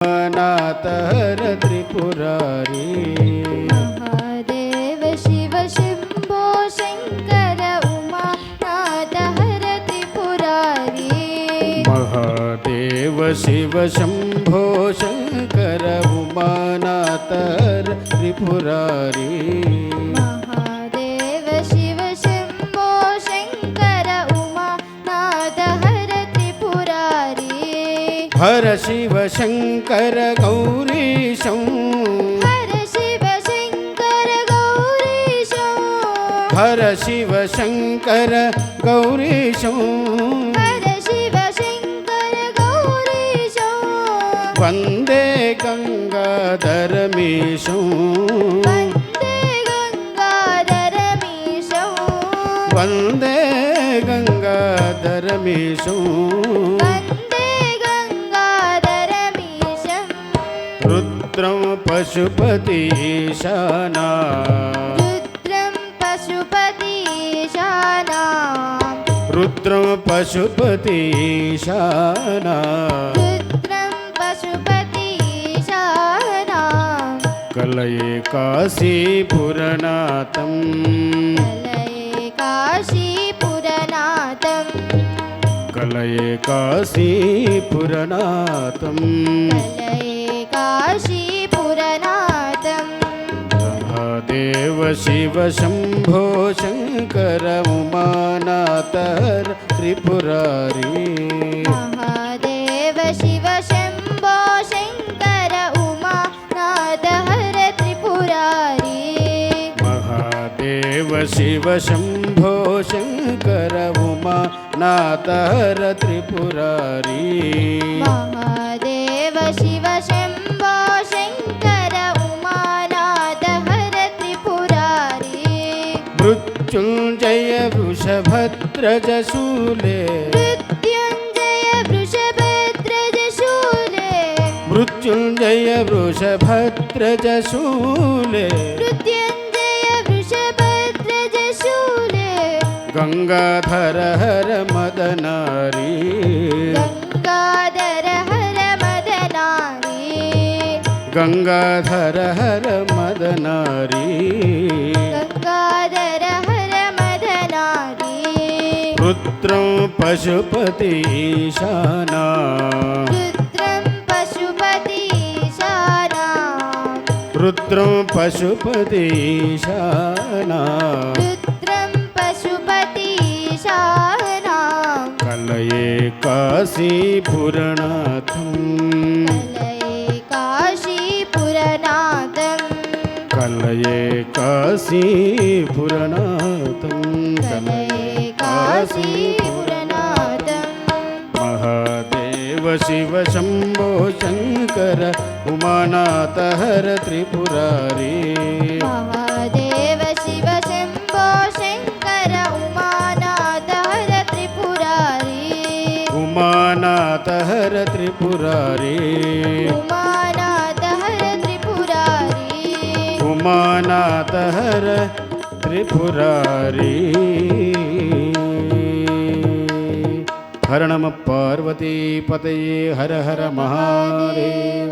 नाथ हर त्रिपुरारी महादेव शिव शंभो शंकर उमानाथ हर त्रिपुरारी महादेव शिव शंभो शंकर उमानाथ हर त्रिपुरारी महादेव शिव शंभो शंकर उमानाथ हर त्रिपुरारी हर शिव शंकर गौरीशं हर शिव शंकर गौरीशं हर शिव शंकर गौरीशं हर शिव शंकर गौरीशं वंदे गंगाधरमीशं वन्दे गङ्गाधरमीशं वंदे गंगाधरमीशं वन्दे गङ्गाधरमीशं रुद्रं पशुपतीशाना रुद्रं पशुपतीशानां रुद्रं पशुपतीशाना रुद्रं पशुपतीशानां कलये काशीपुरनाथं कलये काशीपुरनाथं कलये काशीपुरनाथं कलये काशीपुरनाथं महादेव शिव शंभो शंकर उमानाथ हर त्रिपुरारी महादेव शिव शंभो शंकर उमानाथ हर त्रिपुरारी महादेव शिव शंभो शंकर उमानाथ हर त्रिपुरारी महादेव शिव शंभो शंकर उमानाथ हर त्रिपुरारी मृत्युंजय वृषभद्रज शूले मृत्युंजय वृषभद्रज शूले मृत्युंजय वृषभद्रज शूले मृत्युंजय वृषभद्रज शूले गंगाधर हर मदनारी गंगाधर हर मदनारी गंगाधर हर मदनारी गंगाधर हर मदनारी रुद्रं पशुपतीशाना रुद्रं पशुपतीशानां रुद्रं पशुपतीशाना रुद्रं पशुपतीशानां कलये काशीपुरनाथं कलये काशीपुरनाथं कलये काशीपुरनाथं कलये काशीपुरनाथं महादेव शिव शंभो शंकर उमानाथ हर त्रिपुरारी महादेव शिव शंभो शंकर उमानाथ हर त्रिपुरारी उमानाथ हर त्रिपुरारी उमानाथ हर त्रिपुरारी उमानाथ हर त्रिपुरारी हर नमः पार्वती पतये हर हर महादेव।